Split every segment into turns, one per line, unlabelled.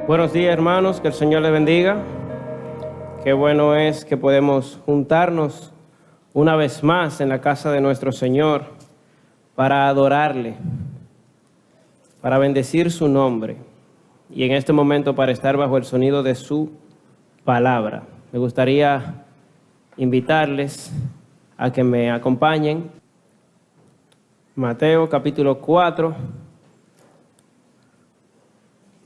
Buenos días, hermanos, que el Señor les bendiga. Qué bueno es que podemos juntarnos una vez más en la casa de nuestro Señor para adorarle, para bendecir su nombre y en este momento para estar bajo el sonido de su palabra. Me gustaría invitarles a que me acompañen. Mateo capítulo 4.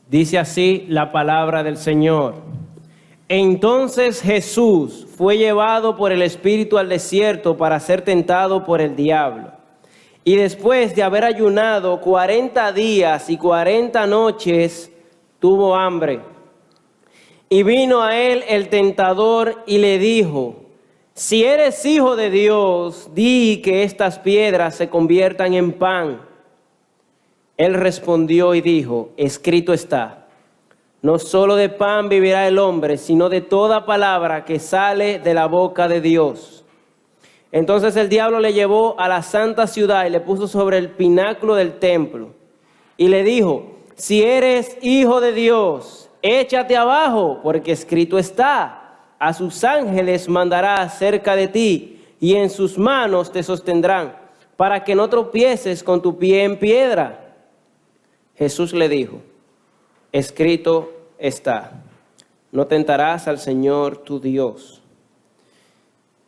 Dice así la palabra del Señor. Entonces Jesús fue llevado por el Espíritu al desierto para ser tentado por el diablo. Y después de haber ayunado 40 días y 40 noches, tuvo hambre. Y vino a él el tentador y le dijo: si eres hijo de Dios, di que estas piedras se conviertan en pan. Él respondió y dijo: escrito está, no solo de pan vivirá el hombre, sino de toda palabra que sale de la boca de Dios. Entonces el diablo le llevó a la santa ciudad y le puso sobre el pináculo del templo. Y le dijo: si eres hijo de Dios, échate abajo, porque escrito está, a sus ángeles mandará acerca de ti, y en sus manos te sostendrán, para que no tropieces con tu pie en piedra. Jesús le dijo: escrito está, no tentarás al Señor tu Dios.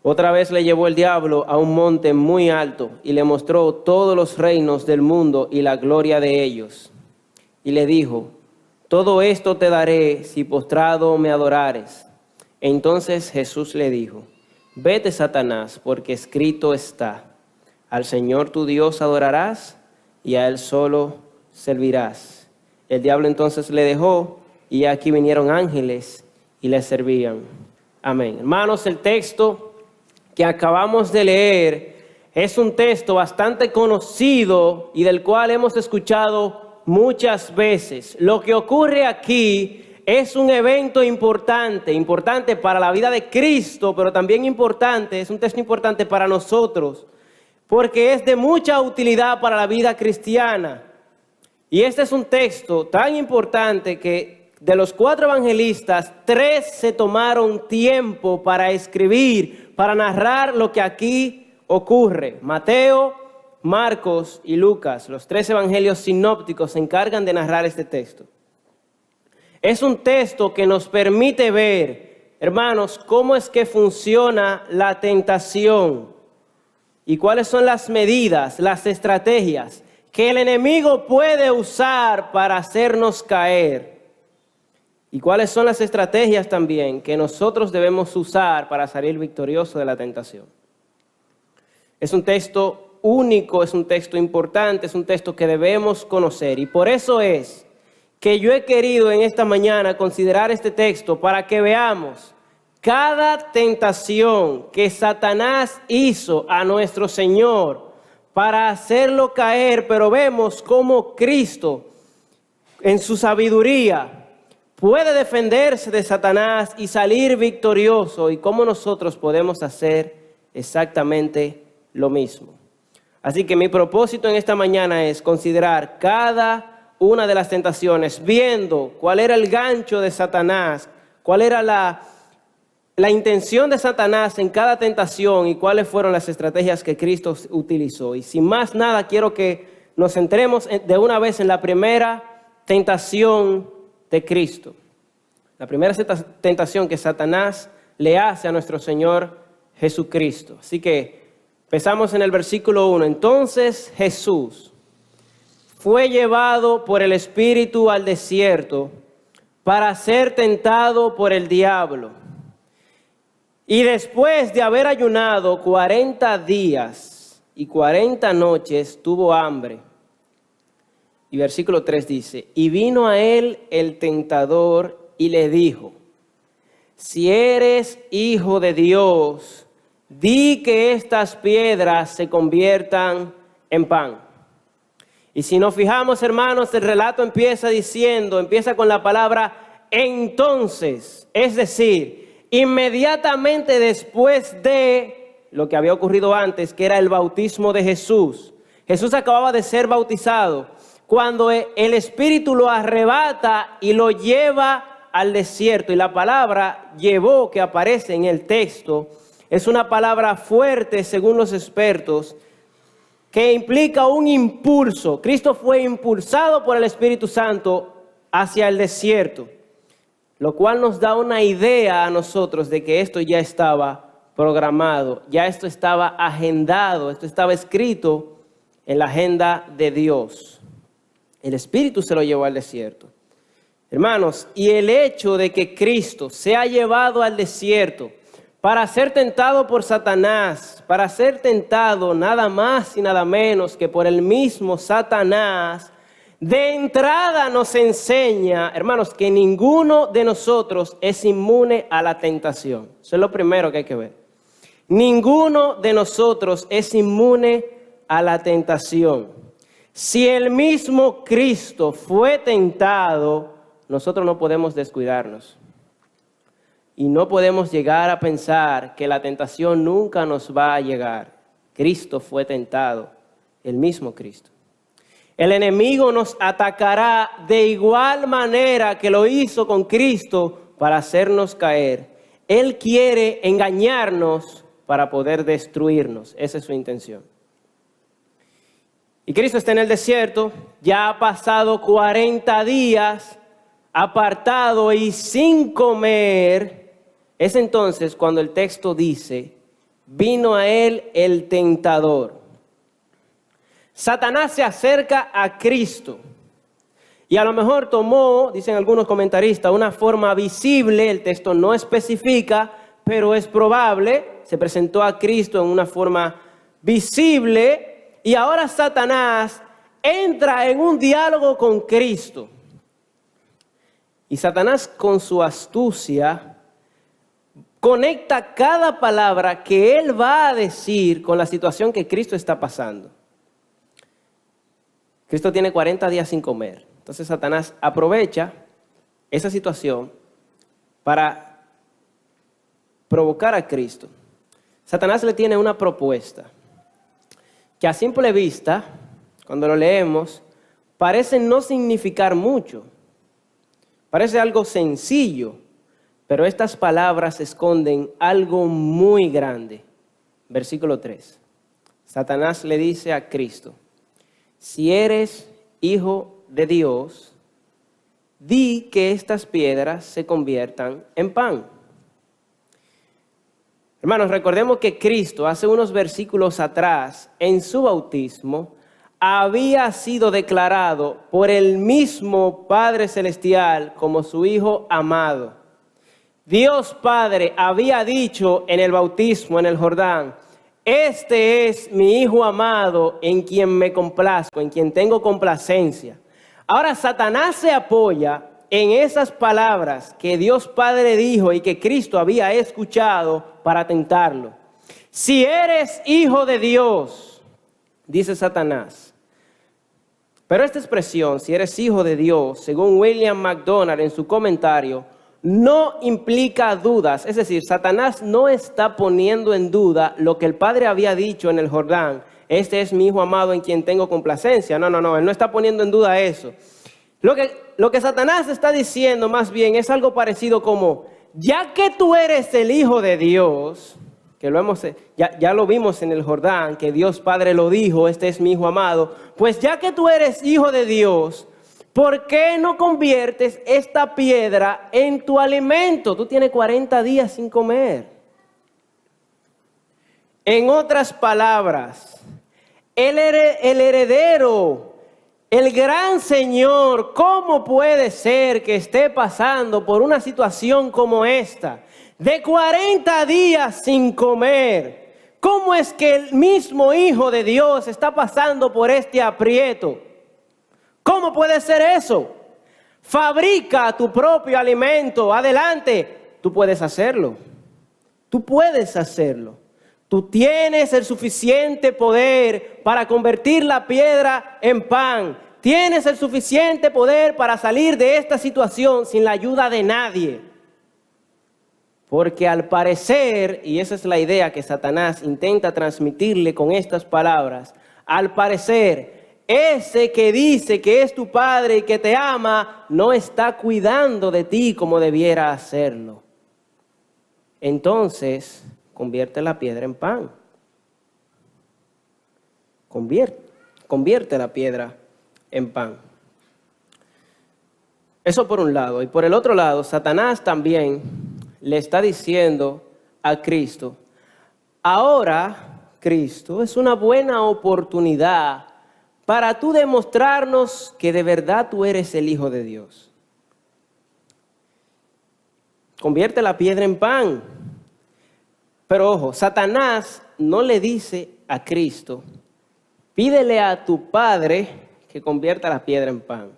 Otra vez le llevó el diablo a un monte muy alto y le mostró todos los reinos del mundo y la gloria de ellos. Y le dijo: todo esto te daré si postrado me adorares. Entonces Jesús le dijo: vete, Satanás, porque escrito está, al Señor tu Dios adorarás y a Él solo servirás. El diablo entonces le dejó y aquí vinieron ángeles y le servían. Amén. Hermanos, el texto que acabamos de leer es un texto bastante conocido y del cual hemos escuchado muchas veces. Lo que ocurre aquí es un evento importante para la vida de Cristo, pero también es un texto importante para nosotros, porque es de mucha utilidad para la vida cristiana. Y este es un texto tan importante que de los 4 evangelistas, 3 se tomaron tiempo para escribir, para narrar lo que aquí ocurre. Mateo, Marcos y Lucas, los 3 evangelios sinópticos, se encargan de narrar este texto. Es un texto que nos permite ver, hermanos, cómo es que funciona la tentación y cuáles son las medidas, las estrategias que el enemigo puede usar para hacernos caer. Y cuáles son las estrategias también que nosotros debemos usar para salir victoriosos de la tentación. Es un texto único, es un texto importante, es un texto que debemos conocer. Y por eso es que yo he querido en esta mañana considerar este texto para que veamos cada tentación que Satanás hizo a nuestro Señor para hacerlo caer, pero vemos cómo Cristo, en su sabiduría, puede defenderse de Satanás y salir victorioso, y cómo nosotros podemos hacer exactamente lo mismo. Así que mi propósito en esta mañana es considerar cada una de las tentaciones, viendo cuál era el gancho de Satanás, cuál era la intención de Satanás en cada tentación y cuáles fueron las estrategias que Cristo utilizó. Y sin más nada, quiero que nos centremos de una vez en la primera tentación de Cristo. La primera tentación que Satanás le hace a nuestro Señor Jesucristo. Así que empezamos en el versículo 1. Entonces Jesús fue llevado por el Espíritu al desierto para ser tentado por el diablo. Y después de haber ayunado 40 días y 40 noches, tuvo hambre. Y versículo 3 dice: y vino a él el tentador y le dijo: si eres hijo de Dios, di que estas piedras se conviertan en pan. Y si nos fijamos, hermanos, el relato empieza con la palabra entonces, es decir, inmediatamente después de lo que había ocurrido antes, que era el bautismo de Jesús. Jesús acababa de ser bautizado. cuando el Espíritu lo arrebata y lo lleva al desierto. Y la palabra llevó, que aparece en el texto, es una palabra fuerte según los expertos, que implica un impulso. Cristo fue impulsado por el Espíritu Santo hacia el desierto, lo cual nos da una idea a nosotros de que esto ya estaba programado, ya esto estaba agendado, esto estaba escrito en la agenda de Dios. El Espíritu se lo llevó al desierto. Hermanos, y el hecho de que Cristo sea llevado al desierto para ser tentado por Satanás, para ser tentado nada más y nada menos que por el mismo Satanás, de entrada nos enseña, hermanos, que ninguno de nosotros es inmune a la tentación. Eso es lo primero que hay que ver. Ninguno de nosotros es inmune a la tentación. Si el mismo Cristo fue tentado, nosotros no podemos descuidarnos. Y no podemos llegar a pensar que la tentación nunca nos va a llegar. Cristo fue tentado, el mismo Cristo. El enemigo nos atacará de igual manera que lo hizo con Cristo para hacernos caer. Él quiere engañarnos para poder destruirnos. Esa es su intención. Y Cristo está en el desierto, ya ha pasado 40 días apartado y sin comer. Es entonces cuando el texto dice, vino a él el tentador. Satanás se acerca a Cristo y a lo mejor tomó, dicen algunos comentaristas, una forma visible. El texto no especifica, pero es probable. Se presentó a Cristo en una forma visible y ahora Satanás entra en un diálogo con Cristo. Y Satanás, con su astucia, conecta cada palabra que él va a decir con la situación que Cristo está pasando. Cristo tiene 40 días sin comer. Entonces Satanás aprovecha esa situación para provocar a Cristo. Satanás le tiene una propuesta que a simple vista, cuando lo leemos, parece no significar mucho. Parece algo sencillo, pero estas palabras esconden algo muy grande. Versículo 3. Satanás le dice a Cristo, si eres hijo de Dios, di que estas piedras se conviertan en pan. Hermanos, recordemos que Cristo hace unos versículos atrás, en su bautismo, había sido declarado por el mismo Padre Celestial como su Hijo amado. Dios Padre había dicho en el bautismo, en el Jordán, este es mi Hijo amado en quien me complazco, en quien tengo complacencia. Ahora Satanás se apoya en esas palabras que Dios Padre dijo y que Cristo había escuchado para tentarlo. Si eres hijo de Dios, dice Satanás. Pero esta expresión, si eres hijo de Dios, según William MacDonald en su comentario, no implica dudas. Es decir, Satanás no está poniendo en duda lo que el Padre había dicho en el Jordán. Este es mi Hijo amado en quien tengo complacencia. No, él no está poniendo en duda eso. Lo que Satanás está diciendo más bien es algo parecido como, ya que tú eres el Hijo de Dios, que ya lo vimos en el Jordán, que Dios Padre lo dijo, este es mi Hijo amado, pues ya que tú eres Hijo de Dios, ¿por qué no conviertes esta piedra en tu alimento? Tú tienes 40 días sin comer. En otras palabras, el heredero, el gran Señor, ¿cómo puede ser que esté pasando por una situación como esta? De 40 días sin comer. ¿Cómo es que el mismo Hijo de Dios está pasando por este aprieto? ¿Cómo puede ser eso? Fabrica tu propio alimento. Adelante. Tú puedes hacerlo. Tú puedes hacerlo. Tú tienes el suficiente poder para convertir la piedra en pan. Tienes el suficiente poder para salir de esta situación sin la ayuda de nadie. Porque al parecer, y esa es la idea que Satanás intenta transmitirle con estas palabras, al parecer, ese que dice que es tu Padre y que te ama, no está cuidando de ti como debiera hacerlo. Entonces, convierte la piedra en pan. Convierte la piedra en pan. Eso por un lado. Y por el otro lado, Satanás también le está diciendo a Cristo, ahora, Cristo, es una buena oportunidad para tú demostrarnos que de verdad tú eres el Hijo de Dios. Convierte la piedra en pan. Pero ojo, Satanás no le dice a Cristo, pídele a tu Padre que convierta la piedra en pan.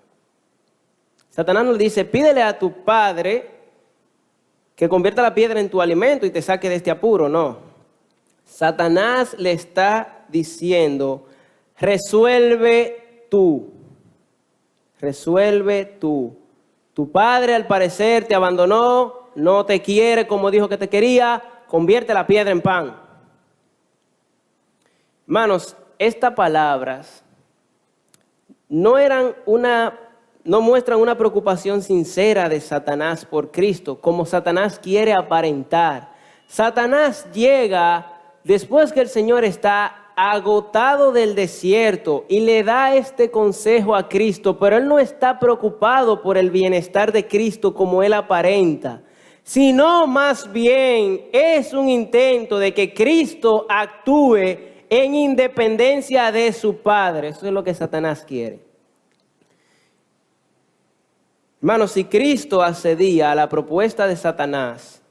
Satanás nos dice, pídele a tu Padre que convierta la piedra en tu alimento y te saque de este apuro. No. Satanás le está diciendo, resuelve tú. Resuelve tú. Tu padre al parecer te abandonó, no te quiere como dijo que te quería, convierte la piedra en pan. Hermanos, estas palabras no muestran una preocupación sincera de Satanás por Cristo, como Satanás quiere aparentar. Satanás llega después que el Señor está agotado del desierto y le da este consejo a Cristo, pero él no está preocupado por el bienestar de Cristo como él aparenta, sino más bien es un intento de que Cristo actúe en independencia de su Padre. Eso es lo que Satanás quiere. Hermanos, si Cristo accedía a la propuesta de Satanás,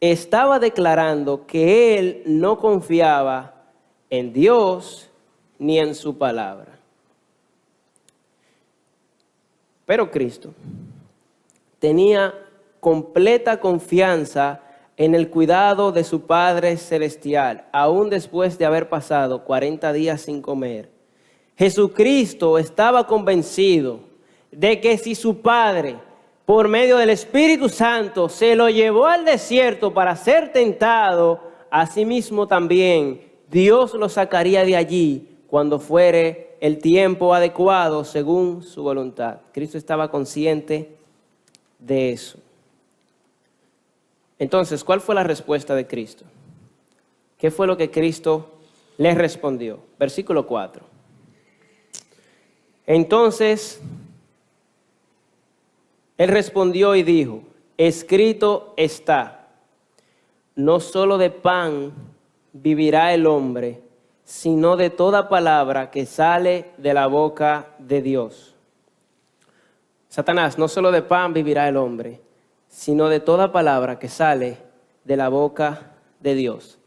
estaba declarando que él no confiaba en Dios ni en su palabra. Pero Cristo tenía completa confianza en el cuidado de su Padre Celestial, aún después de haber pasado 40 días sin comer. Jesucristo estaba convencido de que si su Padre, por medio del Espíritu Santo, se lo llevó al desierto para ser tentado, asimismo también Dios lo sacaría de allí cuando fuere el tiempo adecuado según su voluntad. Cristo estaba consciente de eso. Entonces, ¿cuál fue la respuesta de Cristo? ¿Qué fue lo que Cristo les respondió? Versículo 4. Entonces, él respondió y dijo, escrito está, no solo de pan vivirá el hombre, sino de toda palabra que sale de la boca de Dios. Satanás, no solo de pan vivirá el hombre, sino de toda palabra que sale de la boca de Dios.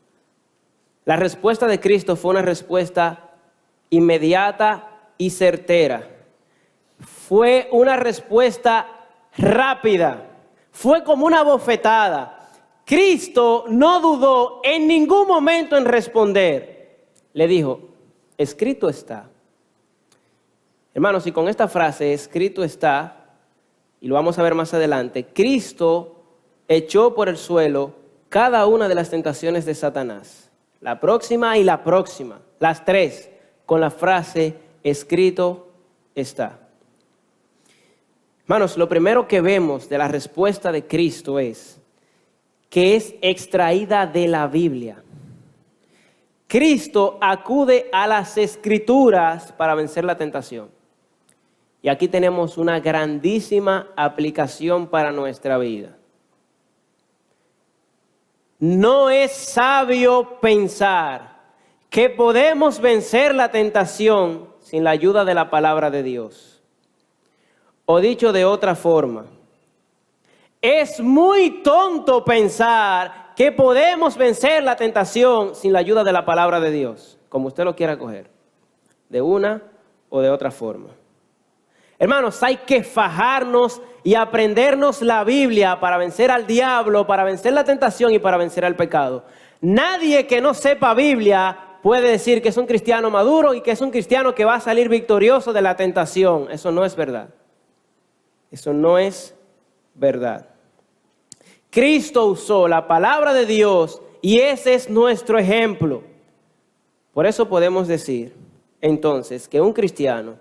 La respuesta de Cristo fue una respuesta inmediata y certera. Fue una respuesta rápida. Fue como una bofetada. Cristo no dudó en ningún momento en responder. Le dijo, escrito está. Hermanos, y con esta frase, escrito está, y lo vamos a ver más adelante, Cristo echó por el suelo cada una de las tentaciones de Satanás. La próxima y la próxima, las tres, con la frase, escrito está. Hermanos, lo primero que vemos de la respuesta de Cristo es que es extraída de la Biblia. Cristo acude a las Escrituras para vencer la tentación. Y aquí tenemos una grandísima aplicación para nuestra vida. No es sabio pensar que podemos vencer la tentación sin la ayuda de la palabra de Dios. O dicho de otra forma, es muy tonto pensar que podemos vencer la tentación sin la ayuda de la palabra de Dios, como usted lo quiera coger, de una o de otra forma. Hermanos, hay que fajarnos y aprendernos la Biblia para vencer al diablo, para vencer la tentación y para vencer al pecado. Nadie que no sepa Biblia puede decir que es un cristiano maduro y que es un cristiano que va a salir victorioso de la tentación. Eso no es verdad. Eso no es verdad. Cristo usó la palabra de Dios y ese es nuestro ejemplo. Por eso podemos decir entonces que un cristiano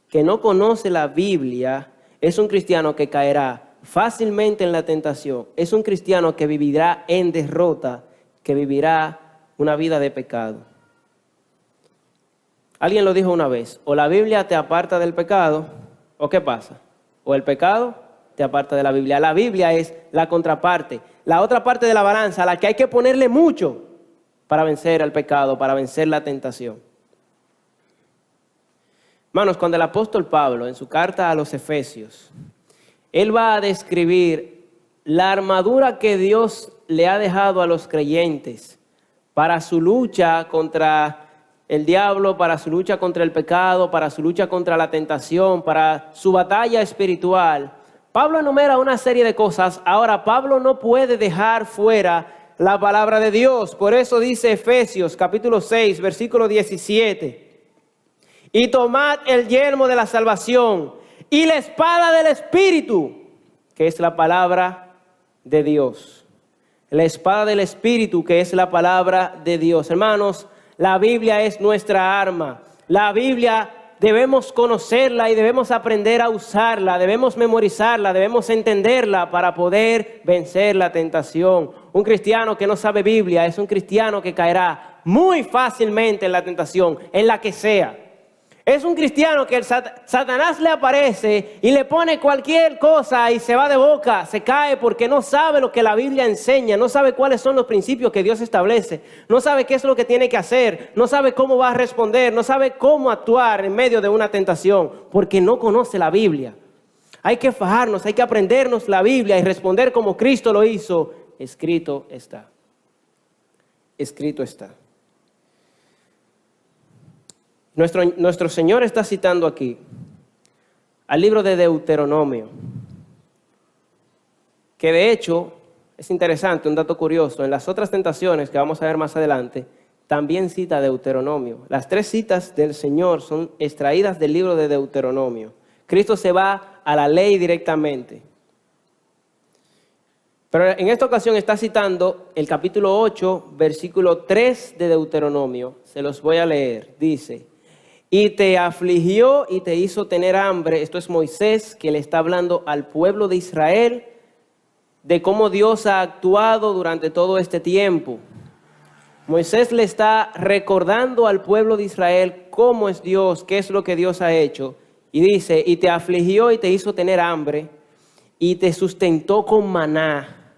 que no conoce la Biblia es un cristiano que caerá fácilmente en la tentación, es un cristiano que vivirá en derrota, que vivirá una vida de pecado. Alguien lo dijo una vez, o la Biblia te aparta del pecado, o ¿qué pasa? O el pecado te aparta de la Biblia. La Biblia es la contraparte, la otra parte de la balanza, a la que hay que ponerle mucho para vencer al pecado, para vencer la tentación. Hermanos, cuando el apóstol Pablo, en su carta a los Efesios, él va a describir la armadura que Dios le ha dejado a los creyentes para su lucha contra el diablo, para su lucha contra el pecado, para su lucha contra la tentación, para su batalla espiritual. Pablo enumera una serie de cosas. Ahora, Pablo no puede dejar fuera la palabra de Dios. Por eso dice Efesios capítulo 6, versículo 17. Y tomad el yelmo de la salvación y la espada del Espíritu, que es la palabra de Dios. La espada del Espíritu, que es la palabra de Dios. Hermanos, la Biblia es nuestra arma. La Biblia debemos conocerla y debemos aprender a usarla. Debemos memorizarla, debemos entenderla para poder vencer la tentación. Un cristiano que no sabe Biblia es un cristiano que caerá muy fácilmente en la tentación, en la que sea. Es un cristiano que Satanás le aparece y le pone cualquier cosa y se va de boca, se cae porque no sabe lo que la Biblia enseña, no sabe cuáles son los principios que Dios establece, no sabe qué es lo que tiene que hacer, no sabe cómo va a responder, no sabe cómo actuar en medio de una tentación, porque no conoce la Biblia. Hay que fajarnos, hay que aprendernos la Biblia y responder como Cristo lo hizo. Escrito está. Escrito está. Nuestro Señor está citando aquí al libro de Deuteronomio, que de hecho es interesante, un dato curioso, en las otras tentaciones que vamos a ver más adelante, también cita Deuteronomio. Las 3 citas del Señor son extraídas del libro de Deuteronomio. Cristo se va a la ley directamente. Pero en esta ocasión está citando el capítulo 8, versículo 3 de Deuteronomio. Se los voy a leer. Dice: y te afligió y te hizo tener hambre. Esto es Moisés, que le está hablando al pueblo de Israel de cómo Dios ha actuado durante todo este tiempo. Moisés le está recordando al pueblo de Israel cómo es Dios, qué es lo que Dios ha hecho. Y dice: y te afligió y te hizo tener hambre y te sustentó con maná,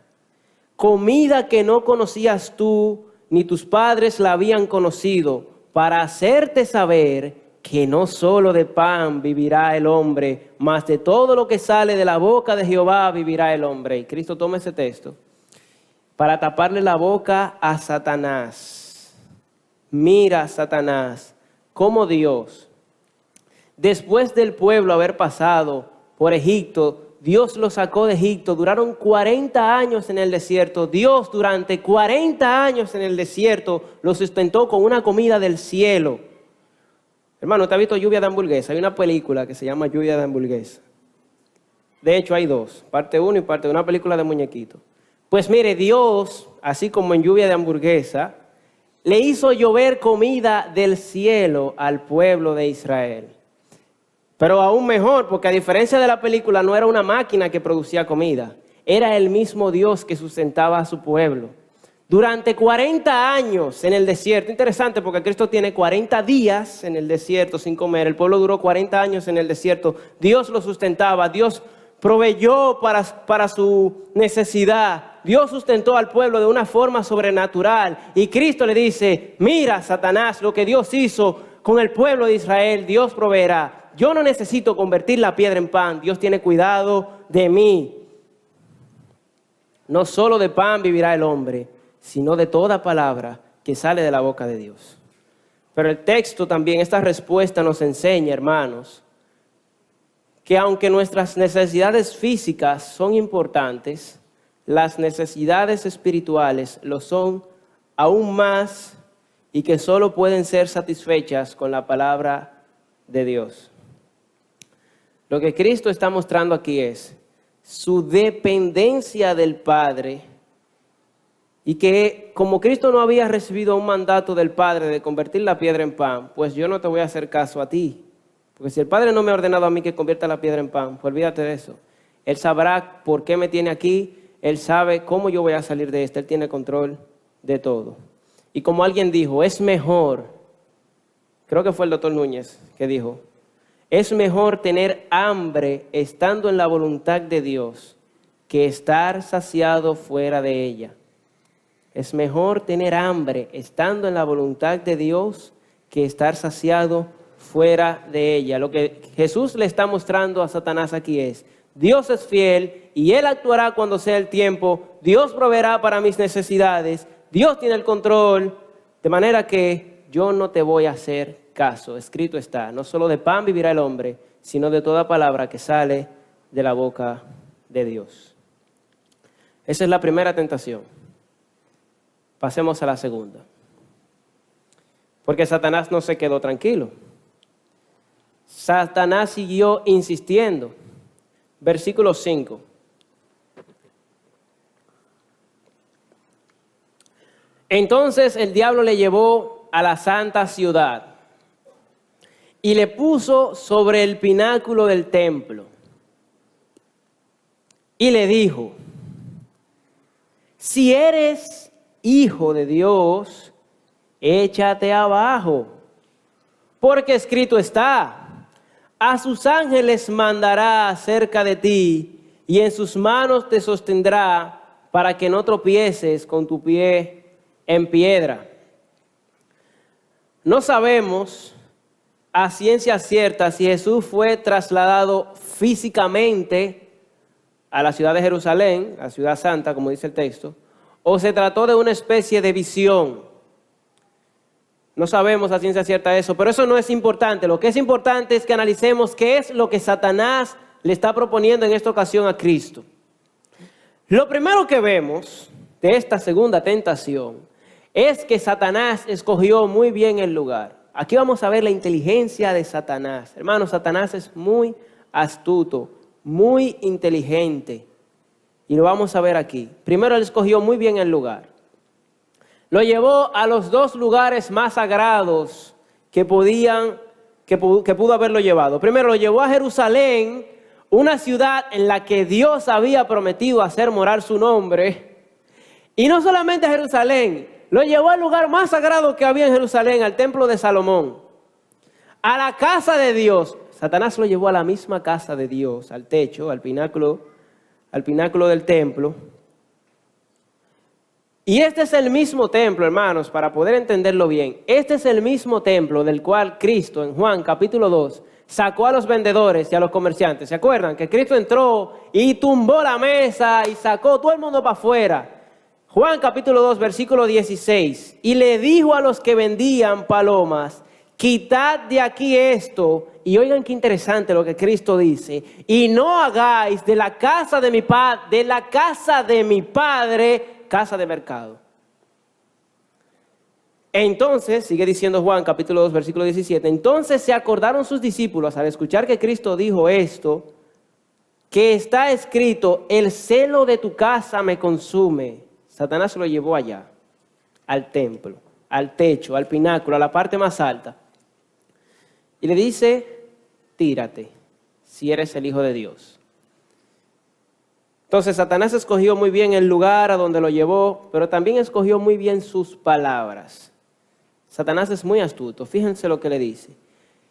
comida que no conocías tú ni tus padres la habían conocido, para hacerte saber que no solo de pan vivirá el hombre, mas de todo lo que sale de la boca de Jehová vivirá el hombre. Y Cristo toma ese texto para taparle la boca a Satanás. Mira, Satanás, cómo Dios, después del pueblo haber pasado por Egipto, Dios lo sacó de Egipto, duraron 40 años en el desierto. Dios durante 40 años en el desierto lo sustentó con una comida del cielo. Hermano, ¿te has visto Lluvia de Hamburguesa? Hay una película que se llama Lluvia de Hamburguesa. De hecho, hay 2, parte 1 y parte 2, una película de muñequitos. Pues mire, Dios, así como en Lluvia de Hamburguesa, le hizo llover comida del cielo al pueblo de Israel. Pero aún mejor, porque a diferencia de la película, no era una máquina que producía comida. Era el mismo Dios que sustentaba a su pueblo. Durante 40 años en el desierto. Interesante, porque Cristo tiene 40 días en el desierto sin comer. El pueblo duró 40 años en el desierto. Dios lo sustentaba. Dios proveyó para su necesidad. Dios sustentó al pueblo de una forma sobrenatural. Y Cristo le dice: mira, Satanás, lo que Dios hizo con el pueblo de Israel, Dios proveerá. Yo no necesito convertir la piedra en pan. Dios tiene cuidado de mí. No solo de pan vivirá el hombre, sino de toda palabra que sale de la boca de Dios. Pero el texto también, esta respuesta nos enseña, hermanos, que aunque nuestras necesidades físicas son importantes, las necesidades espirituales lo son aún más, y que solo pueden ser satisfechas con la palabra de Dios. Lo que Cristo está mostrando aquí es su dependencia del Padre Y que como Cristo no había recibido un mandato del Padre de convertir la piedra en pan, pues yo no te voy a hacer caso a ti. Porque si el Padre no me ha ordenado a mí que convierta la piedra en pan, pues olvídate de eso. Él sabrá por qué me tiene aquí, Él sabe cómo yo voy a salir de esto, Él tiene control de todo. Y como alguien dijo, es mejor, creo que fue el doctor Núñez que dijo, es mejor tener hambre estando en la voluntad de Dios que estar saciado fuera de ella. Es mejor tener hambre estando en la voluntad de Dios que estar saciado fuera de ella. Lo que Jesús le está mostrando a Satanás aquí es, Dios es fiel y Él actuará cuando sea el tiempo. Dios proveerá para mis necesidades. Dios tiene el control, de manera que yo no te voy a hacer caso. Escrito está, no solo de pan vivirá el hombre, sino de toda palabra que sale de la boca de Dios. Esa es la primera tentación. Pasemos a la segunda. Porque Satanás no se quedó tranquilo. Satanás siguió insistiendo. Versículo 5. Entonces el diablo le llevó a la santa ciudad y le puso sobre el pináculo del templo. Y le dijo, si eres Hijo de Dios, échate abajo, porque escrito está, a sus ángeles mandará acerca de ti, y en sus manos te sostendrá, para que no tropieces con tu pie en piedra. No sabemos a ciencia cierta si Jesús fue trasladado físicamente a la ciudad de Jerusalén, la ciudad santa, como dice el texto, o se trató de una especie de visión. No sabemos a ciencia cierta eso, pero eso no es importante. Lo que es importante es que analicemos qué es lo que Satanás le está proponiendo en esta ocasión a Cristo. Lo primero que vemos de esta segunda tentación es que Satanás escogió muy bien el lugar. Aquí vamos a ver la inteligencia de Satanás. Hermanos, Satanás es muy astuto, muy inteligente. Y lo vamos a ver aquí. Primero, él escogió muy bien el lugar. Lo llevó a los dos lugares más sagrados que pudo haberlo llevado. Primero, lo llevó a Jerusalén, una ciudad en la que Dios había prometido hacer morar su nombre. Y no solamente a Jerusalén, lo llevó al lugar más sagrado que había en Jerusalén, al templo de Salomón, a la casa de Dios. Satanás lo llevó a la misma casa de Dios, al techo, al pináculo del templo. Y este es el mismo templo, hermanos, para poder entenderlo bien. Este es el mismo templo del cual Cristo, en Juan capítulo 2, sacó a los vendedores y a los comerciantes. ¿Se acuerdan? Que Cristo entró y tumbó la mesa y sacó todo el mundo para afuera. Juan capítulo 2, versículo 16. Y le dijo a los que vendían palomas, quitad de aquí esto. Y oigan qué interesante lo que Cristo dice. Y no hagáis de la casa de mi padre, casa de mercado. Entonces, sigue diciendo Juan capítulo 2, versículo 17. Entonces se acordaron sus discípulos al escuchar que Cristo dijo esto, que está escrito, el celo de tu casa me consume. Satanás lo llevó allá, al templo, al techo, al pináculo, a la parte más alta. Y le dice, tírate, si eres el Hijo de Dios. Entonces Satanás escogió muy bien el lugar a donde lo llevó, pero también escogió muy bien sus palabras. Satanás es muy astuto, fíjense lo que le dice.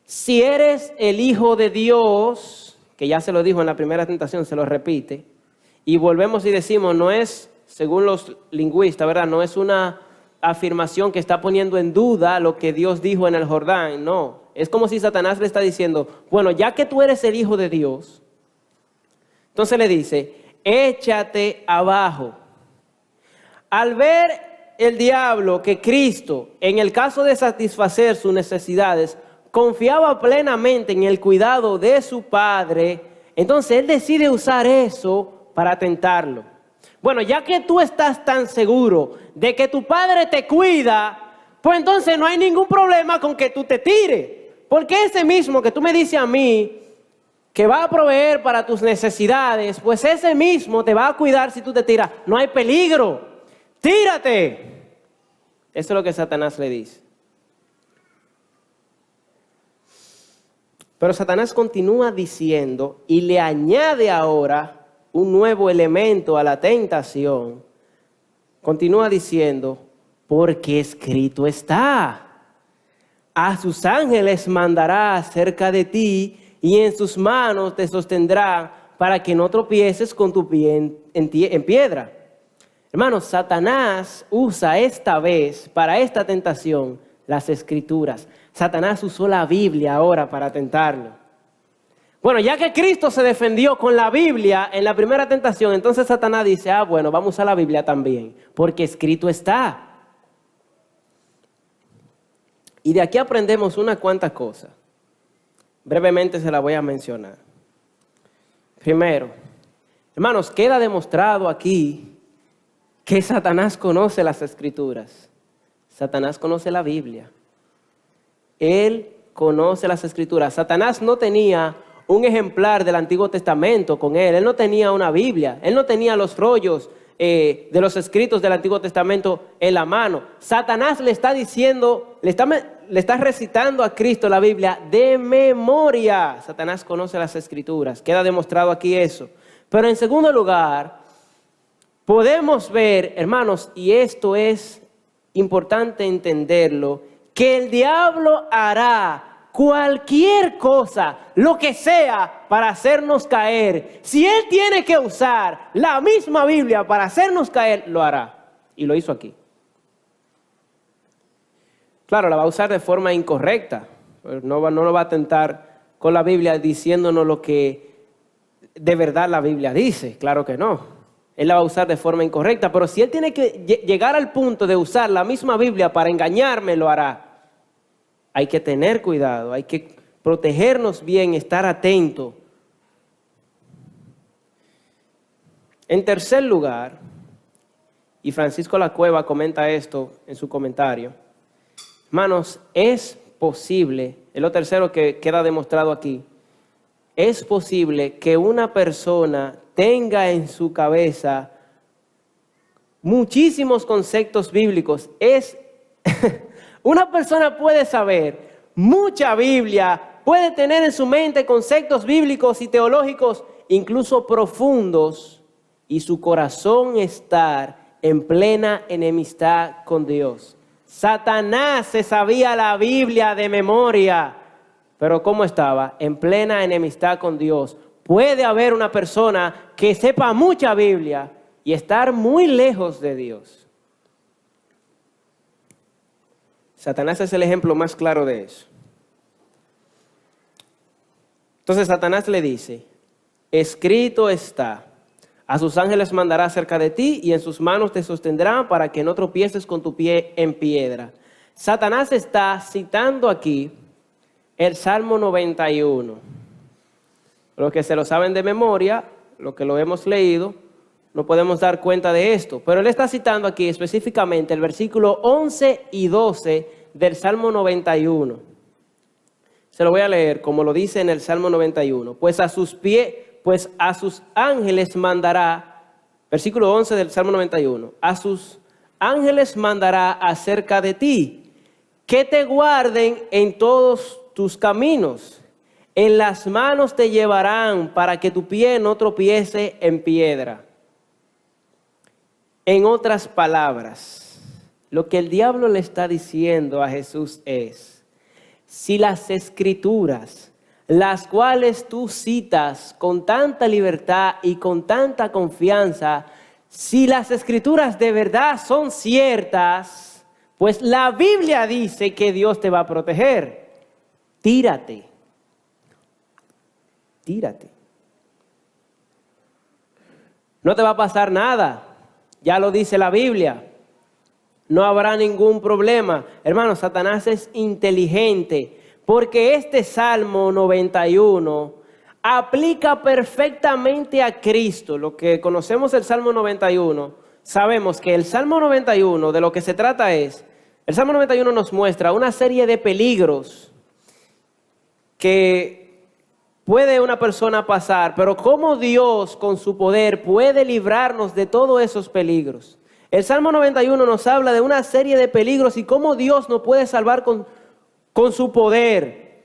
Si eres el Hijo de Dios, que ya se lo dijo en la primera tentación, se lo repite, y volvemos y decimos, no es, según los lingüistas, ¿verdad? No es una afirmación que está poniendo en duda lo que Dios dijo en el Jordán, no. Es como si Satanás le está diciendo, bueno, ya que tú eres el Hijo de Dios, entonces le dice, échate abajo. Al ver el diablo que Cristo, en el caso de satisfacer sus necesidades, confiaba plenamente en el cuidado de su Padre, entonces él decide usar eso para tentarlo. Bueno, ya que tú estás tan seguro de que tu Padre te cuida, pues entonces no hay ningún problema con que tú te tires. Porque ese mismo que tú me dices a mí, que va a proveer para tus necesidades, pues ese mismo te va a cuidar si tú te tiras. No hay peligro. tírate. Eso es lo que Satanás le dice. Pero Satanás continúa diciendo y le añade ahora un nuevo elemento a la tentación. Continúa diciendo, porque escrito está, a sus ángeles mandará acerca de ti y en sus manos te sostendrá para que no tropieces con tu pie en piedra. Hermanos, Satanás usa esta vez para esta tentación las Escrituras. Satanás usó la Biblia ahora para tentarlo. Bueno, ya que Cristo se defendió con la Biblia en la primera tentación, entonces Satanás dice, bueno, vamos a usar la Biblia también, porque escrito está. Y de aquí aprendemos unas cuantas cosas. Brevemente se las voy a mencionar. Primero, hermanos, queda demostrado aquí que Satanás conoce las Escrituras. Satanás conoce la Biblia. Él conoce las Escrituras. Satanás no tenía un ejemplar del Antiguo Testamento con él. Él no tenía una Biblia. Él no tenía los rollos de los escritos del Antiguo Testamento en la mano. Satanás le está diciendo, le está recitando a Cristo la Biblia de memoria. Satanás conoce las Escrituras. Queda demostrado aquí eso. Pero en segundo lugar, podemos ver, hermanos, y esto es importante entenderlo, que el diablo hará cualquier cosa, lo que sea, para hacernos caer. Si él tiene que usar la misma Biblia para hacernos caer, lo hará. Y lo hizo aquí. Claro, la va a usar de forma incorrecta. No lo va a tentar con la Biblia diciéndonos lo que de verdad la Biblia dice. Claro que no. Él la va a usar de forma incorrecta. Pero si él tiene que llegar al punto de usar la misma Biblia para engañarme, lo hará. Hay que tener cuidado, hay que protegernos bien, estar atento. En tercer lugar, y Francisco La Cueva comenta esto en su comentario, hermanos, es posible, es lo tercero que queda demostrado aquí, es posible que una persona tenga en su cabeza muchísimos conceptos bíblicos. Una persona puede saber mucha Biblia, puede tener en su mente conceptos bíblicos y teológicos, incluso profundos, y su corazón estar en plena enemistad con Dios. Satanás se sabía la Biblia de memoria, pero ¿cómo estaba? En plena enemistad con Dios. Puede haber una persona que sepa mucha Biblia y estar muy lejos de Dios. Satanás es el ejemplo más claro de eso. Entonces Satanás le dice, escrito está, a sus ángeles mandará cerca de ti y en sus manos te sostendrán para que no tropieces con tu pie en piedra. Satanás está citando aquí el Salmo 91. Los que se lo saben de memoria, los que lo hemos leído, no podemos dar cuenta de esto, pero él está citando aquí específicamente el versículo 11 y 12 del Salmo 91. Se lo voy a leer como lo dice en el Salmo 91. Pues a sus ángeles mandará, versículo 11 del Salmo 91, a sus ángeles mandará acerca de ti, que te guarden en todos tus caminos. En las manos te llevarán para que tu pie no tropiece en piedra. En otras palabras, lo que el diablo le está diciendo a Jesús es, si las Escrituras, las cuales tú citas con tanta libertad y con tanta confianza, si las Escrituras de verdad son ciertas, pues la Biblia dice que Dios te va a proteger. Tírate. Tírate. No te va a pasar nada. Ya lo dice la Biblia. No habrá ningún problema. Hermanos, Satanás es inteligente porque este Salmo 91 aplica perfectamente a Cristo. Lo que conocemos el Salmo 91, sabemos que el Salmo 91 de lo que se trata es, el Salmo 91 nos muestra una serie de peligros que puede una persona pasar, pero cómo Dios con su poder puede librarnos de todos esos peligros. El Salmo 91 nos habla de una serie de peligros y cómo Dios nos puede salvar con su poder.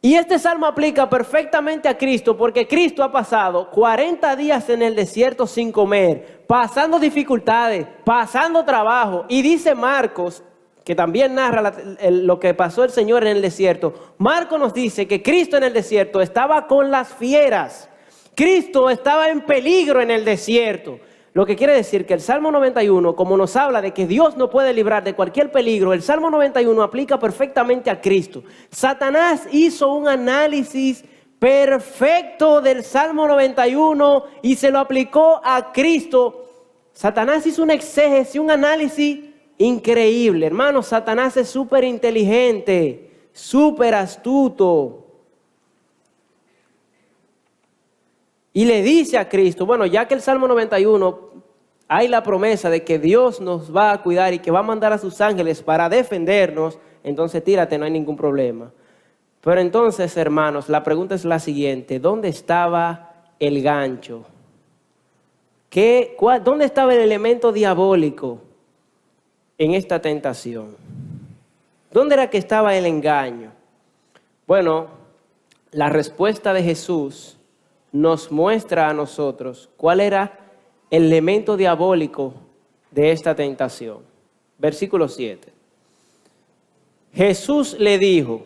Y este salmo aplica perfectamente a Cristo, porque Cristo ha pasado 40 días en el desierto sin comer, pasando dificultades, pasando trabajo. Y dice Marcos, que también narra lo que pasó el Señor en el desierto. Marcos nos dice que Cristo en el desierto estaba con las fieras. Cristo estaba en peligro en el desierto. Lo que quiere decir que el Salmo 91, como nos habla de que Dios nos puede librar de cualquier peligro, el Salmo 91 aplica perfectamente a Cristo. Satanás hizo un análisis perfecto del Salmo 91 y se lo aplicó a Cristo. Satanás hizo un exégesis, un análisis increíble. Hermanos, Satanás es súper inteligente, súper astuto. Y le dice a Cristo, bueno, ya que el Salmo 91 hay la promesa de que Dios nos va a cuidar y que va a mandar a sus ángeles para defendernos, entonces tírate, no hay ningún problema. Pero entonces, hermanos, la pregunta es la siguiente: ¿dónde estaba el gancho? ¿Dónde estaba el elemento diabólico en esta tentación? ¿Dónde era que estaba el engaño? Bueno, la respuesta de Jesús nos muestra a nosotros cuál era el elemento diabólico de esta tentación. Versículo 7. Jesús le dijo: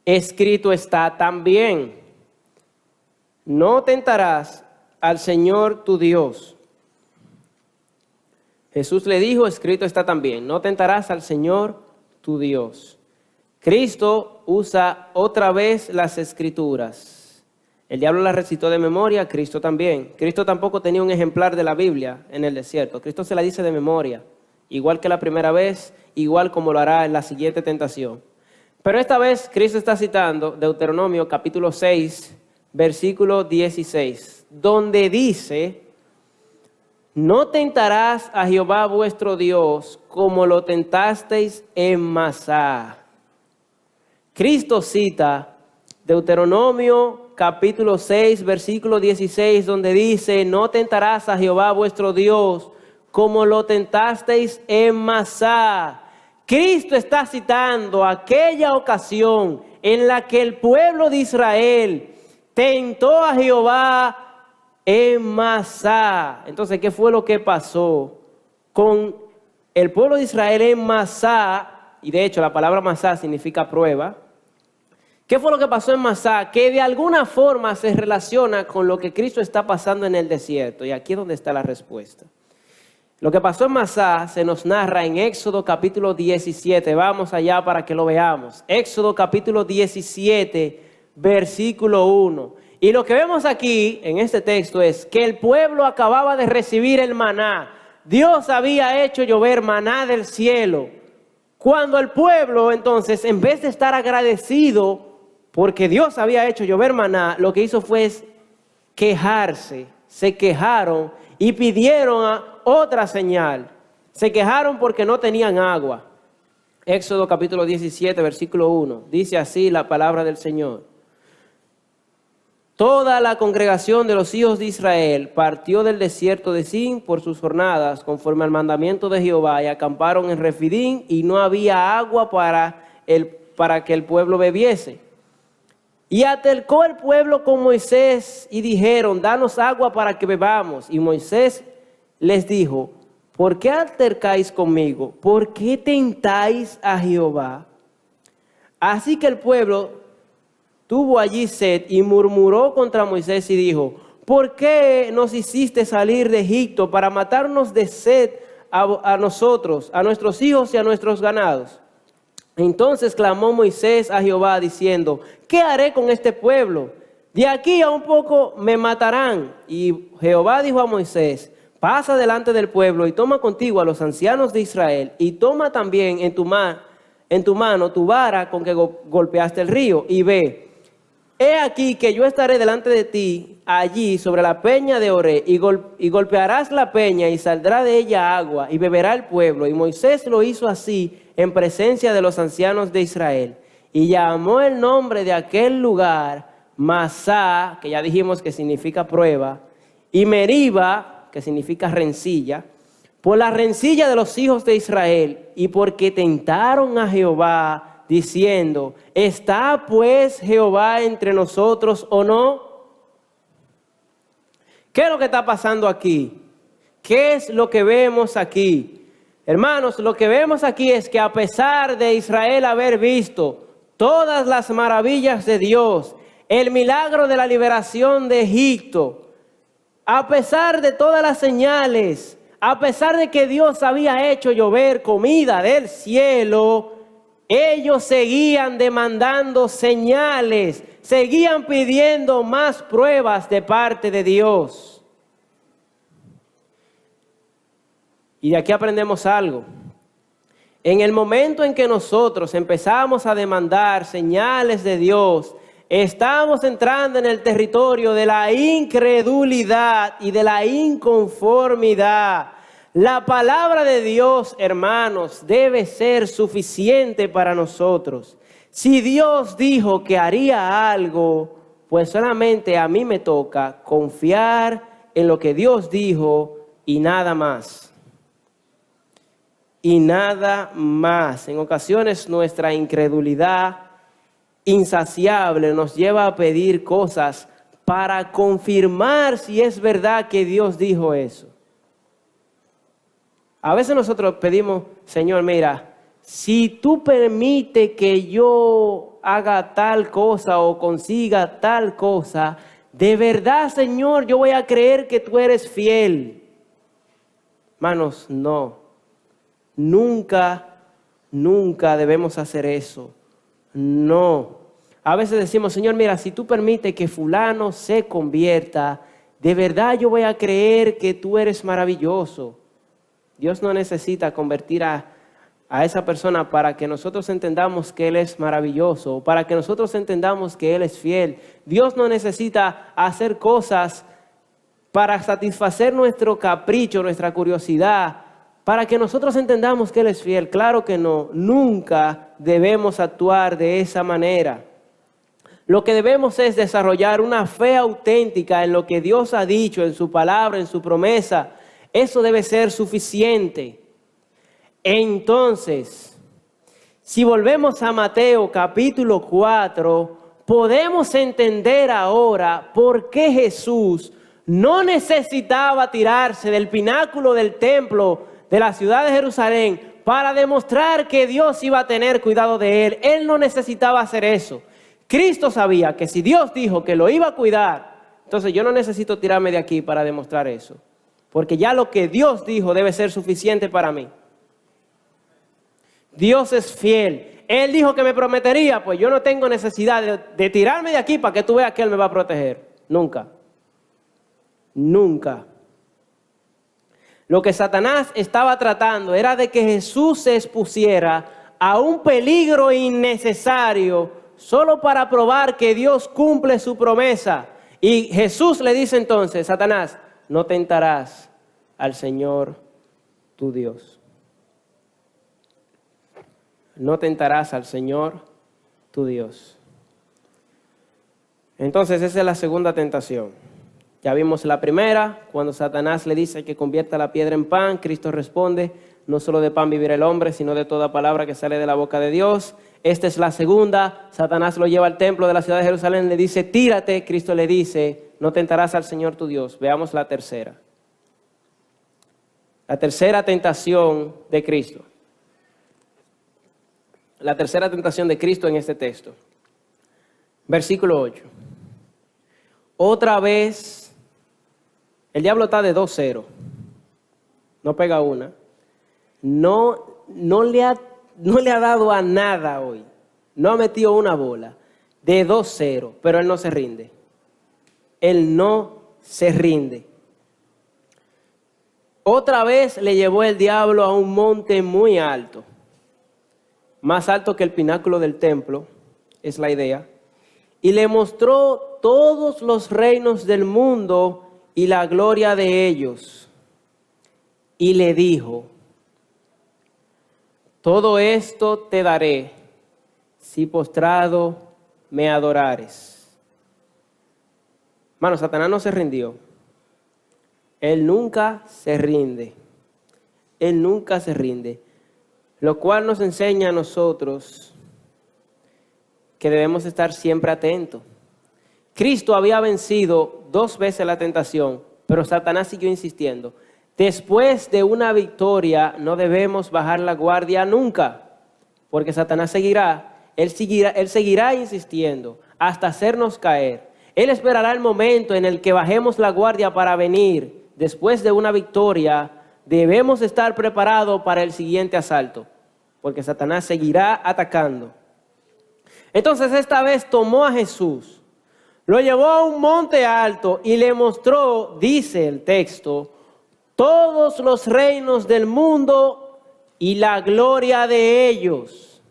escrito está también, no tentarás al Señor tu Dios. Jesús le dijo: escrito está también, no tentarás al Señor tu Dios. Cristo usa otra vez las Escrituras. El diablo la recitó de memoria, Cristo también. Cristo tampoco tenía un ejemplar de la Biblia en el desierto. Cristo se la dice de memoria, igual que la primera vez, igual como lo hará en la siguiente tentación. Pero esta vez Cristo está citando Deuteronomio capítulo 6, versículo 16, donde dice: no tentarás a Jehová vuestro Dios como lo tentasteis en Masá. Cristo cita Deuteronomio capítulo 6, versículo 16, donde dice: no tentarás a Jehová vuestro Dios como lo tentasteis en Masá. Cristo está citando aquella ocasión en la que el pueblo de Israel tentó a Jehová en Masá. Entonces, ¿qué fue lo que pasó con el pueblo de Israel en Masá? Y de hecho, la palabra Masá significa prueba. ¿Qué fue lo que pasó en Masá? Que de alguna forma se relaciona con lo que Cristo está pasando en el desierto. Y aquí es donde está la respuesta. Lo que pasó en Masá se nos narra en Éxodo capítulo 17. Vamos allá para que lo veamos. Éxodo capítulo 17, versículo 1. Y lo que vemos aquí en este texto es que el pueblo acababa de recibir el maná. Dios había hecho llover maná del cielo. Cuando el pueblo entonces, en vez de estar agradecido porque Dios había hecho llover maná, lo que hizo fue quejarse. Se quejaron y pidieron otra señal. Se quejaron porque no tenían agua. Éxodo capítulo 17, versículo 1. Dice así la palabra del Señor: toda la congregación de los hijos de Israel partió del desierto de Sin por sus jornadas, conforme al mandamiento de Jehová, y acamparon en Refidín, y no había agua para que el pueblo bebiese. Y altercó el pueblo con Moisés, y dijeron: danos agua para que bebamos. Y Moisés les dijo: ¿por qué altercáis conmigo? ¿Por qué tentáis a Jehová? Así que el pueblo tuvo allí sed y murmuró contra Moisés y dijo: ¿por qué nos hiciste salir de Egipto para matarnos de sed a nosotros, a nuestros hijos y a nuestros ganados? Entonces clamó Moisés a Jehová diciendo: ¿qué haré con este pueblo? De aquí a un poco me matarán. Y Jehová dijo a Moisés: pasa delante del pueblo y toma contigo a los ancianos de Israel, y toma también en tu mano tu vara con que golpeaste el río, y ve. He aquí que yo estaré delante de ti allí sobre la peña de Oré, y golpearás la peña y saldrá de ella agua, y beberá el pueblo. Y Moisés lo hizo así en presencia de los ancianos de Israel. Y llamó el nombre de aquel lugar Masá, que ya dijimos que significa prueba, y Meriba, que significa rencilla, por la rencilla de los hijos de Israel y porque tentaron a Jehová diciendo, ¿está pues Jehová entre nosotros o no? ¿Qué es lo que está pasando aquí? ¿Qué es lo que vemos aquí? Hermanos, lo que vemos aquí es que a pesar de Israel haber visto todas las maravillas de Dios, el milagro de la liberación de Egipto, a pesar de todas las señales, a pesar de que Dios había hecho llover comida del cielo, ellos seguían demandando señales, seguían pidiendo más pruebas de parte de Dios. Y de aquí aprendemos algo. En el momento en que nosotros empezamos a demandar señales de Dios, estamos entrando en el territorio de la incredulidad y de la inconformidad. La palabra de Dios, hermanos, debe ser suficiente para nosotros. Si Dios dijo que haría algo, pues solamente a mí me toca confiar en lo que Dios dijo y nada más. Y nada más. En ocasiones nuestra incredulidad insaciable nos lleva a pedir cosas para confirmar si es verdad que Dios dijo eso. A veces nosotros pedimos, Señor, mira, si tú permites que yo haga tal cosa o consiga tal cosa, de verdad, Señor, yo voy a creer que tú eres fiel. Hermanos, no. Nunca debemos hacer eso. No. A veces decimos, Señor, mira, si tú permites que fulano se convierta, de verdad yo voy a creer que tú eres maravilloso. Dios no necesita convertir a esa persona para que nosotros entendamos que Él es maravilloso, para que nosotros entendamos que Él es fiel. Dios no necesita hacer cosas para satisfacer nuestro capricho, nuestra curiosidad, para que nosotros entendamos que Él es fiel. Claro que no, nunca debemos actuar de esa manera. Lo que debemos es desarrollar una fe auténtica en lo que Dios ha dicho, en su palabra, en su promesa. Eso debe ser suficiente. Entonces, si volvemos a Mateo capítulo 4, podemos entender ahora por qué Jesús no necesitaba tirarse del pináculo del templo de la ciudad de Jerusalén para demostrar que Dios iba a tener cuidado de él. Él no necesitaba hacer eso. Cristo sabía que si Dios dijo que lo iba a cuidar, entonces yo no necesito tirarme de aquí para demostrar eso. Porque ya lo que Dios dijo debe ser suficiente para mí. Dios es fiel. Él dijo que me prometería, pues yo no tengo necesidad de tirarme de aquí para que tú veas que Él me va a proteger. Nunca. Nunca. Lo que Satanás estaba tratando era de que Jesús se expusiera a un peligro innecesario solo para probar que Dios cumple su promesa. Y Jesús le dice entonces, Satanás, no tentarás al Señor tu Dios. No tentarás al Señor tu Dios. Entonces esa es la segunda tentación. Ya vimos la primera, cuando Satanás le dice que convierta la piedra en pan, Cristo responde, no solo de pan vivirá el hombre, sino de toda palabra que sale de la boca de Dios. Esta es la segunda, Satanás lo lleva al templo de la ciudad de Jerusalén, le dice, tírate, Cristo le dice, no tentarás al Señor tu Dios. Veamos la tercera. La tercera tentación de Cristo. La tercera tentación de Cristo en este texto. Versículo 8. Otra vez, el diablo está de 2-0. No pega una. No le ha dado a nada hoy. No ha metido una bola. De 2-0. Pero él no se rinde. Él no se rinde. Otra vez le llevó el diablo a un monte muy alto. Más alto que el pináculo del templo, es la idea. Y le mostró todos los reinos del mundo y la gloria de ellos. Y le dijo, todo esto te daré si postrado me adorares. Hermano, Satanás no se rindió. Él nunca se rinde. Él nunca se rinde. Lo cual nos enseña a nosotros que debemos estar siempre atentos. Cristo había vencido 2 veces la tentación, pero Satanás siguió insistiendo. Después de una victoria no debemos bajar la guardia nunca, porque Satanás él seguirá insistiendo hasta hacernos caer. Él esperará el momento en el que bajemos la guardia para venir. Después de una victoria debemos estar preparados para el siguiente asalto, porque Satanás seguirá atacando. Entonces esta vez tomó a Jesús, lo llevó a un monte alto y le mostró, dice el texto, todos los reinos del mundo y la gloria de ellos.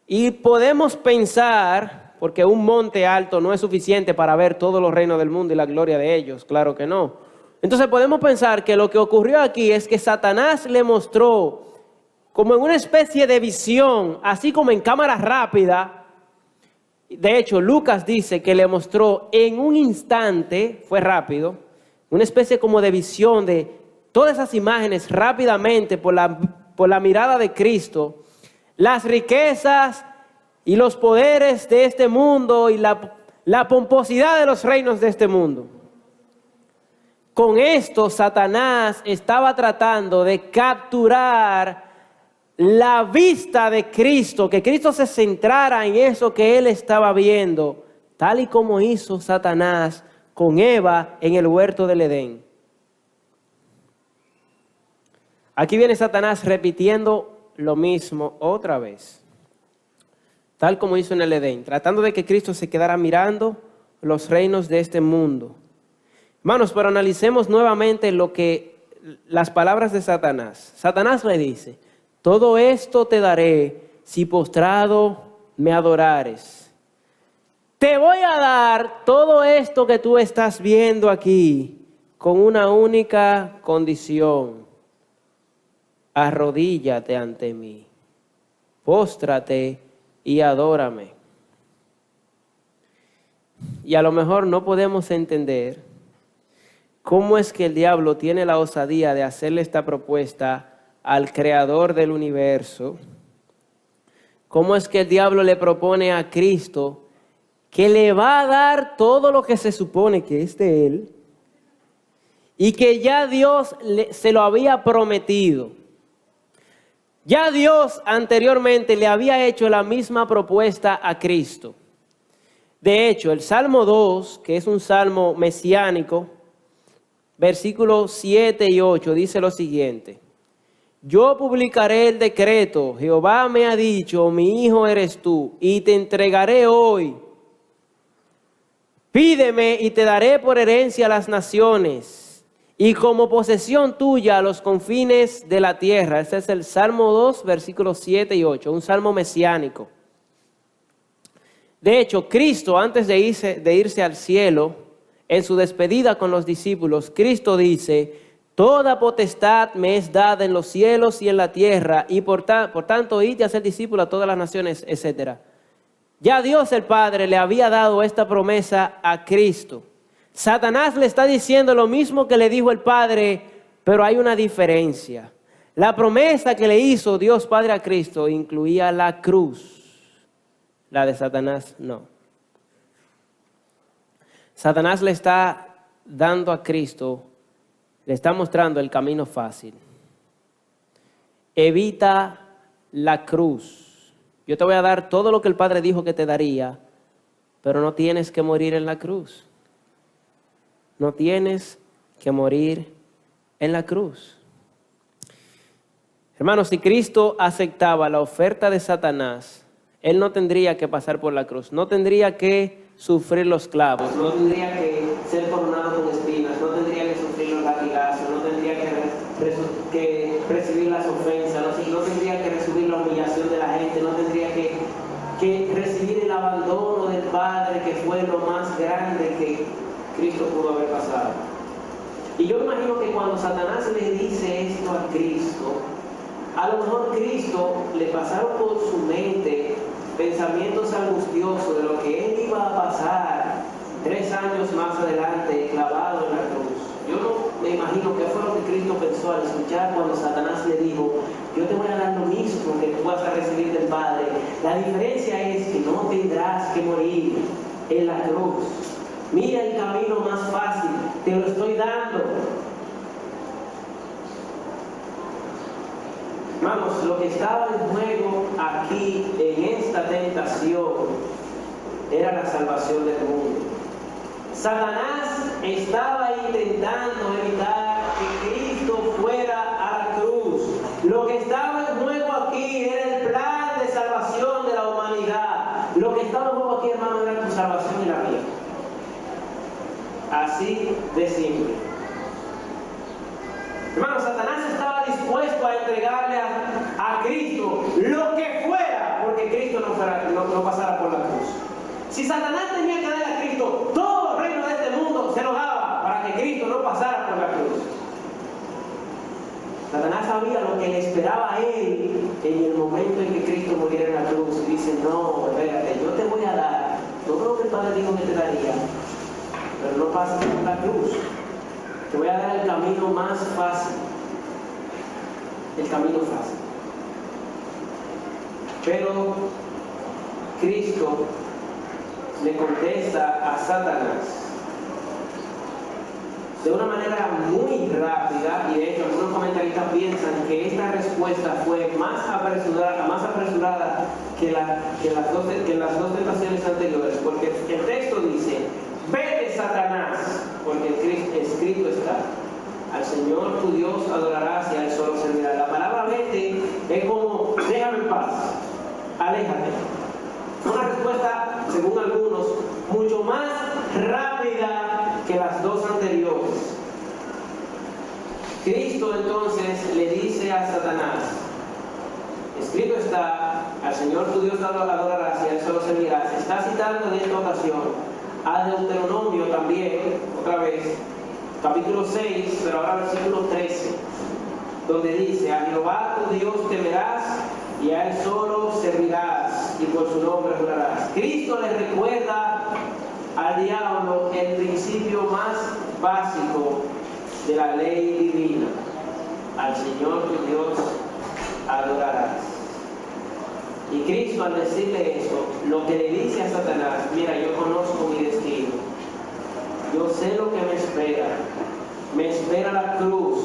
Y podemos pensar, porque un monte alto no es suficiente para ver todos los reinos del mundo y la gloria de ellos, claro que no. Entonces podemos pensar que lo que ocurrió aquí es que Satanás le mostró como en una especie de visión, así como en cámara rápida. De hecho, Lucas dice que le mostró en un instante, fue rápido, una especie como de visión de todas esas imágenes rápidamente por la mirada de Cristo, las riquezas y los poderes de este mundo y la pomposidad de los reinos de este mundo. Con esto, Satanás estaba tratando de capturar la vista de Cristo, que Cristo se centrara en eso que él estaba viendo, tal y como hizo Satanás con Eva en el huerto del Edén. Aquí viene Satanás repitiendo lo mismo otra vez, tal como hizo en el Edén, tratando de que Cristo se quedara mirando los reinos de este mundo. Hermanos, pero analicemos nuevamente las palabras de Satanás. Satanás le dice: todo esto te daré si postrado me adorares. Te voy a dar todo esto que tú estás viendo aquí con una única condición. Arrodíllate ante mí, póstrate y adórame. Y a lo mejor no podemos entender cómo es que el diablo tiene la osadía de hacerle esta propuesta al creador del universo. ¿Cómo es que el diablo le propone a Cristo que le va a dar todo lo que se supone que es de él y que ya Dios se lo había prometido? Ya Dios anteriormente le había hecho la misma propuesta a Cristo. De hecho, el Salmo 2, que es un salmo mesiánico, versículos 7 y 8, dice lo siguiente: yo publicaré el decreto, Jehová me ha dicho, mi hijo eres tú, y te entregaré hoy. Pídeme y te daré por herencia a las naciones, y como posesión tuya a los confines de la tierra. Este es el Salmo 2, versículos 7 y 8, un salmo mesiánico. De hecho, Cristo, antes de irse al cielo, en su despedida con los discípulos, Cristo dice: toda potestad me es dada en los cielos y en la tierra, y por tanto id y hacer discípulos a todas las naciones, etc. Ya Dios el Padre le había dado esta promesa a Cristo. Satanás le está diciendo lo mismo que le dijo el Padre, pero hay una diferencia. La promesa que le hizo Dios Padre a Cristo incluía la cruz. La de Satanás no. Satanás le está dando a Cristo, le está mostrando el camino fácil. Evita la cruz. Yo te voy a dar todo lo que el Padre dijo que te daría, pero no tienes que morir en la cruz. No tienes que morir en la cruz. Hermanos, si Cristo aceptaba la oferta de Satanás, Él no tendría que pasar por la cruz, no tendría que sufrir los clavos, no tendría que ser coronado con espinas, no tendría que sufrir los latigazos, no tendría que recibir las ofensas, no tendría que recibir la humillación de la gente, no tendría que recibir el abandono del Padre, que fue lo más grande que Cristo pudo haber pasado. Y yo imagino que cuando Satanás le dice esto a Cristo, a lo mejor Cristo le pasaron por su mente pensamientos angustiosos de lo que él iba a pasar 3 años más adelante clavado en la cruz. Yo no me imagino qué fue lo que Cristo pensó al escuchar cuando Satanás le dijo: yo te voy a dar lo mismo que tú vas a recibir del Padre. La diferencia es que no tendrás que morir en la cruz. Mira el camino más fácil, te lo estoy dando. Hermanos, lo que estaba en juego aquí en esta tentación era la salvación del mundo. Satanás estaba intentando evitar que Cristo fuera a la cruz. Lo que estaba en juego aquí era el plan de salvación de la humanidad. Lo que estaba en juego aquí, hermano, era tu salvación y la mía. Así de simple. Hermano, Satanás estaba dispuesto a entregarle a Cristo lo que fuera, porque Cristo no pasara por la cruz. Si Satanás tenía que darle a Cristo todo el reino de este mundo, se lo daba para que Cristo no pasara por la cruz. Satanás sabía lo que le esperaba a él en el momento en que Cristo muriera en la cruz. Y dice: no, espérate, yo te voy a dar todo lo que el Padre dijo que te daría, pero no pases por la cruz. Te voy a dar el camino más fácil. El camino fácil. Pero Cristo le contesta a Satanás de una manera muy rápida, y de hecho algunos comentaristas piensan que esta respuesta fue más apresurada que las dos tentaciones anteriores, porque el texto dice: vete, Satanás, porque escrito está: al Señor tu Dios adorarás y a Él solo servirás. La palabra vete es como: déjame en paz, aléjate. Una respuesta, según algunos, mucho más rápida que las dos anteriores. Cristo entonces le dice a Satanás: escrito está, al Señor tu Dios adorarás y a Él solo servirás. Está citando en esta ocasión a Deuteronomio también, otra vez, capítulo 6, pero ahora versículo 13, donde dice: a Jehová tu Dios temerás y a Él solo servirás y por su nombre jurarás. Cristo le recuerda al diablo el principio más básico de la ley divina: al Señor tu Dios adorarás. Y Cristo, al decirle eso, lo que le dice a Satanás: mira, yo conozco mi destino, yo sé lo que me espera la cruz,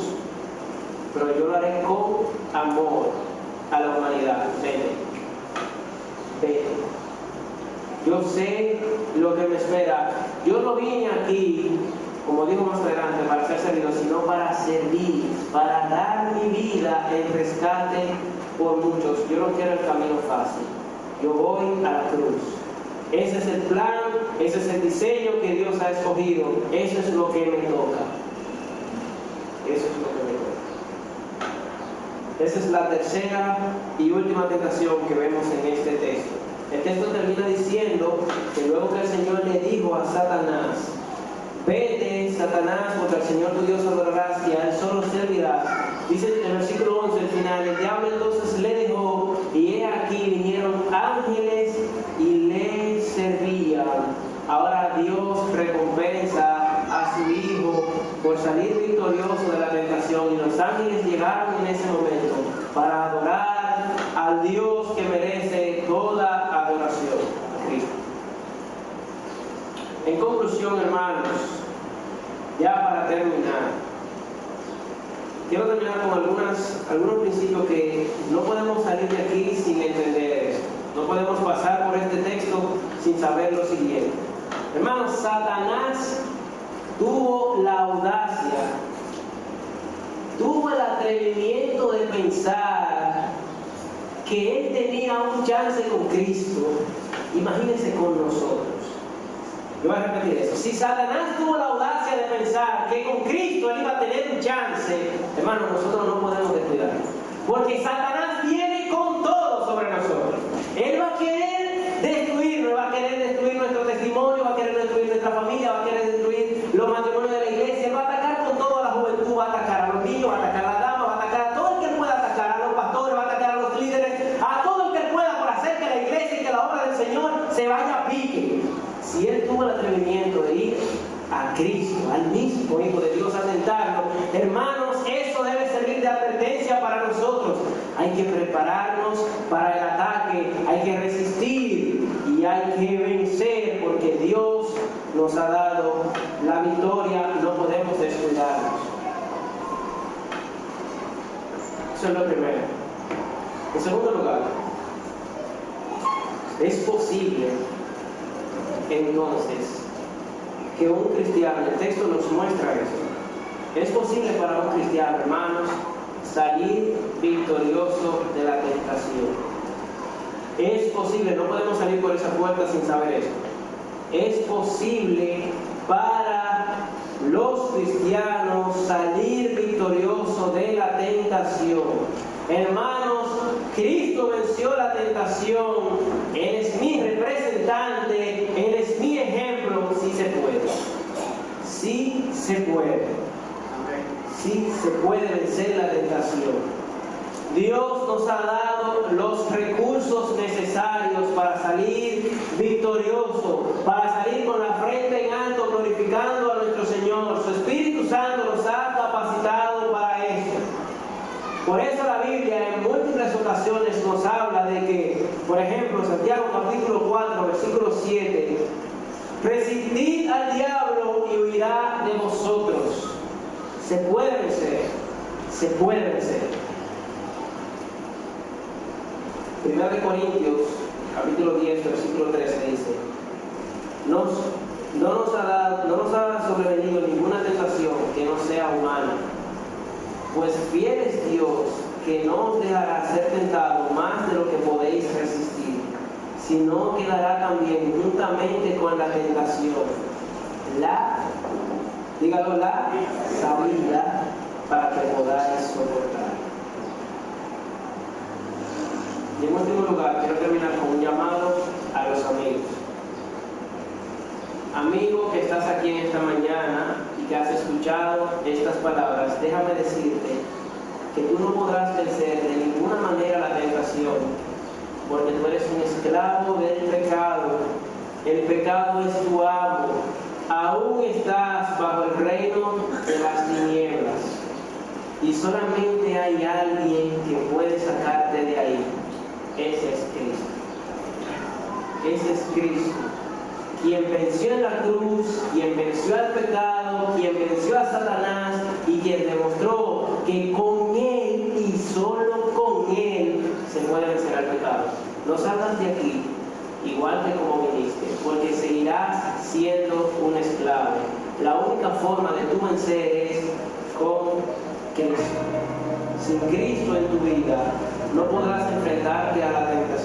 pero yo lo haré con amor a la humanidad. Vete. Yo sé lo que me espera. Yo no vine aquí, como digo más adelante, para ser servido, sino para servir, para dar mi vida en rescate por muchos. Yo no quiero el camino fácil, yo voy a la cruz. Ese es el plan, ese es el diseño que Dios ha escogido. Eso es lo que me toca. Eso es lo que me toca. Esa es la tercera y última tentación que vemos en este texto. El texto termina diciendo que luego que el Señor le dijo a Satanás: vete, Satanás, porque al Señor tu Dios adorarás y a Él solo servirás. Dice en el versículo 11, al final: el diablo entonces le dejó, y he aquí vinieron ángeles y le servían. Ahora Dios recompensa a su Hijo por salir victorioso de la tentación, y los ángeles llegaron en ese momento para adorar al Dios que merece toda adoración, a Cristo. En conclusión, hermanos, ya para terminar, quiero terminar con algunos principios que no podemos salir de aquí sin entender esto. No podemos pasar por este texto sin saber lo siguiente. Hermanos, Satanás tuvo la audacia, tuvo el atrevimiento de pensar que él tenía un chance con Cristo. Imagínense con nosotros. Yo voy a repetir eso. Si Satanás tuvo la audacia de pensar que con Cristo él iba a tener un chance, hermano, nosotros no podemos descuidarnos. Porque Satanás viene con todo sobre nosotros. Él va a querer destruirnos, va a querer destruir nuestro testimonio, va a querer destruir nuestra familia, va a querer destruir los matrimonios de la iglesia. Él va a atacar con todo a la juventud, va a atacar a los niños, va a atacar a las damas, va a atacar a todo el que pueda atacar, a los pastores, va a atacar a los líderes, a todo el que pueda, por hacer que la iglesia y que la obra del Señor se vaya a pique. Si él tuvo el atrevimiento de ir a Cristo, al mismo Hijo de Dios, a tentarlo, hermanos, eso debe servir de advertencia para nosotros. Hay que prepararnos para el ataque, hay que resistir y hay que vencer, porque Dios nos ha dado la victoria, no podemos descuidarnos. Eso es lo primero. En segundo lugar, es posible entonces que un cristiano, el texto nos muestra eso, es posible para un cristiano, hermanos, salir victorioso de la tentación. Es posible, no podemos salir por esa puerta sin saber esto. Es posible para los cristianos salir victorioso de la tentación. Hermanos, Cristo venció la tentación. Él es mi representante, Él es mi ejemplo. Sí se puede. Sí se puede. Sí se puede vencer la tentación. Dios nos ha dado los recursos necesarios para salir victorioso, para salir con la frente en alto, glorificando a nuestro Señor. Su Espíritu Santo nos ha capacitado para esto. Por eso la Biblia en múltiples ocasiones nos habla de que, por ejemplo, Santiago capítulo 4, versículo 7, resistid al diablo y huirá de vosotros. Se puede vencer, se puede vencer. 1 Corintios, capítulo 10, versículo 13 dice, no nos ha sobrevenido ninguna tentación que no sea humana, pues fiel es Dios, que no os dejará ser tentado más de lo que podéis resistir, sino que dará también juntamente con la tentación la salida para que podáis soportar. Y en último lugar, quiero terminar con un llamado a los amigos. Amigo que estás aquí en esta mañana y que has escuchado estas palabras, déjame decirte que tú no podrás vencer de ninguna manera la tentación, porque tú eres un esclavo del pecado. El pecado es tu amo. Aún estás bajo el reino de las tinieblas. Y solamente hay alguien que puede sacarte de ahí. Ese es Cristo. Ese es Cristo. Quien venció en la cruz, quien venció al pecado, quien venció a Satanás y quien demostró que con Él y solo con Él se puede vencer al pecado. No salgas de aquí igual que como viniste, porque seguirás siendo un esclavo. La única forma de tu vencer es con Cristo. Sin Cristo en tu vida no podrás enfrentarte a la tentación.